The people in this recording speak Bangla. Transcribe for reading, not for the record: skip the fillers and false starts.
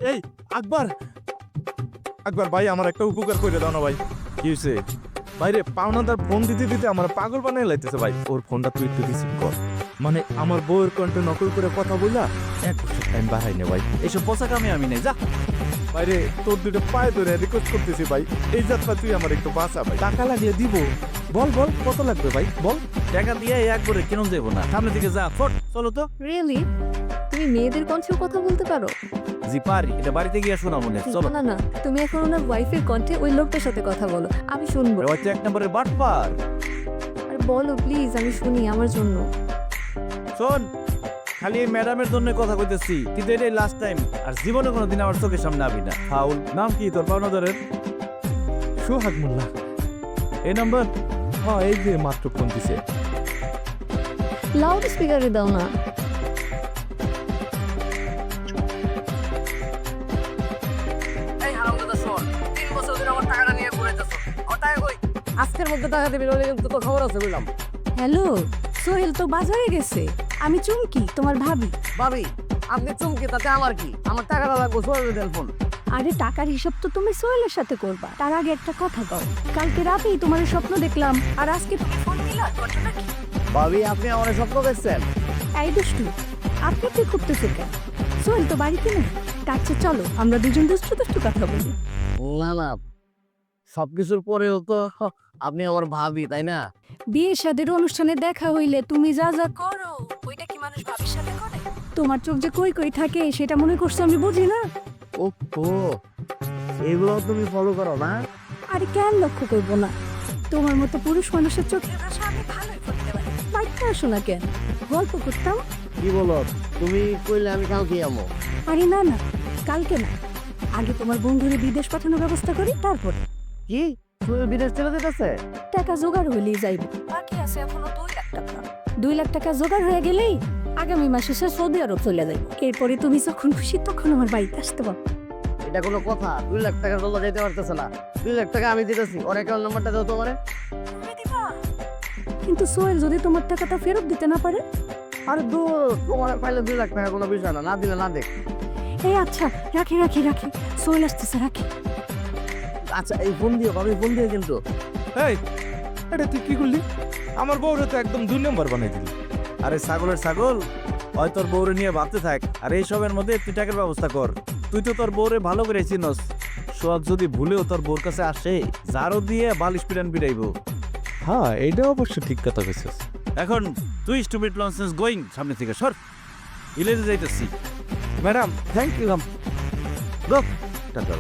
এই আকবর, আকবর ভাই আমার একটা উপকার করে দাও না ভাই। কি হয়েছে? ভাই রে পাওনাদার ফোন দিতে দিতে আমার পাগল বানিয়ে লাইতেছে ভাই। ওর ফোনটা তুই একটু রিসিভ কর। মানে আমার বউয়ের কণ্ঠে নকল করে কথা বললা 1 বছর টাইম বাড়াই নে ভাই। এইসব পচা কামে আমি নেই, যা। ভাইরে তোর দুটো পায়ে ধরে রিকোয়েস্ট করতেছি ভাই, এই যাত্রা তুই আমার একটু বাঁচা ভাই। টাকা লাগিয়ে দিব। বল বল কত লাগবে ভাই বল। টাকা দিয়ে একবারে কেন দেবো না, সামনে দিকে যা, ফট চলো তো। রিয়েলি তুমি মেয়েদের কণ্ঠেও কথা বলতে পারো? জি পারি, এটা বাড়িতে গিয়ে শোনা মনে, চলো। না না, তুমি এখন ওনার ওয়াইফের কণ্ঠে ওই লোকটার সাথে কথা বলো, আমি শুনবো। হচ্ছে 1 নম্বরের বাটপার। আর বলো প্লিজ, আমি শুনি আমার জন্য। শোন, খালি এই ম্যাডামের জন্য কথা কইতেছি, কিন্তু এটাই লাস্ট টাইম, আর জীবনে কোনোদিন আমার চোখের সামনে আবি না। ফাউল। নাম কি তোর পাওনাদারের? সোহাগ মোল্লা। এই নাম্বার? হ্যাঁ এই যে মাত্র ফোন দিছে। লাউড স্পিকারে দাও না। এই হারামজাদা শোন, 3 বছর ধরে আমার টাকাটা নিয়ে ঘুরাইতেছ। আমার টাকা কই? আজকের মধ্যে টাকা দিবি, নইলে কিন্তু তোর খবর আছে বললাম। হ্যালো, সোহেল তো বাজারে গেছে, আমি চুমকি তোমার ভাবি। ভাবি, আপনি চমকে তাতে আমার কি? আমার টাকাটা লাগবো, সোহেলের দেন ফোন। আরে টাকার হিসাব তো তুমি সোহেলের সাথে করবা, তার আগে একটা কথা কও। কালকে রাতেই তোমার স্বপ্ন দেখলাম, আর আজকে তুমি ফোন দিলা, ঘটনা কি? ভাবি, আপনি আমার স্বপ্ন দেখছেন? এই দুষ্টু, আপনি কি করতেছো কেন? সোহেল তো বাড়িতে নেই, তার চেয়ে চলো আমরা দুজন দুষ্টু দুষ্টু কথা বলি। না না, সবকিছুর পরেও তো আপনি আমার ভাবি, তাই না? বিয়ে শাদের অনুষ্ঠানে দেখা হইলে তুমি যা যা করো, ওইটা কি মানুষ ভাবির সাথে করে? তোমার চোখ যে কই কই থাকে সেটা মনে করছো আমি বুঝি না? ও এগুলো তুমি ফলো করো না? আরে কেন লক্ষ্য করবো না? তোমার মতো পুরুষ মানুষের চোখের ভাষা আমি ভালোই করতে পারি। বাড়িতে আসো না কেন, গল্প করতাম। কি বলো, তুমি কইলে আমি কালকে যাবো। আরে না না, কালকে না, আগে তোমার বন্ধুরে বিদেশ পাঠানোর ব্যবস্থা করি, তারপরে। কি তুমি বিদেশ চলে যেতেছে? টাকা জোগাড় হইলেই যাইব, বাকি আছে এখনো 2 লাখ টাকা। 2 লাখ টাকা জোগাড় হয়ে গেলেই আগামী মাসে সে সৌদি আরব চলে যাইব। এরপরে তুমি যখন খুশি তখন আমার বাড়িতে আসতে পারো। এটা কোনো কথা? 2 লাখ টাকা তোলা যেতে পারতেছে না। 2 লাখ টাকা আমি দিতেছি, ওর অ্যাকাউন্ট নাম্বারটা দাও তোমারে। তুমি দিবা? কিন্তু সোহেল যদি তোমার টাকাটা ফেরত দিতে না পারে? আরে দূর, তোমার পাইলে 2 লাখ টাকা কোনো বিষয় না, না দিলে না দেখ। এই আচ্ছা, রাখি রাখি রাখি, সোহেল আসতেছে, রাখি। আচ্ছা এই ফোন দিও, ভাবি ফোন দিও কিন্তু। এই এটা তুই কি করলি? আমার বউরে তো একদম 2 নম্বর বানাই দিলি। আরে ছাগলের ছাগল, হয় তোর বউরে নিয়ে ভাবতে থাক, আর এইসবের মধ্যে তুই টাকার ব্যবস্থা কর। তুই তো তোর বউরে ভালো করে চিনস। সোহাগ যদি ভুলেও তোর বউর কাছে আসে, জারো দিয়ে বালিশ পিটান পিটাইব। হ্যাঁ এইটা অবশ্য ঠিক কথা কইছিস। এখন তুই স্টুপিড ননসেন্স গোয়িং, সামনে থেকে সর। ইলেতে যাইতেছি। Madam thank you. গো টাকা।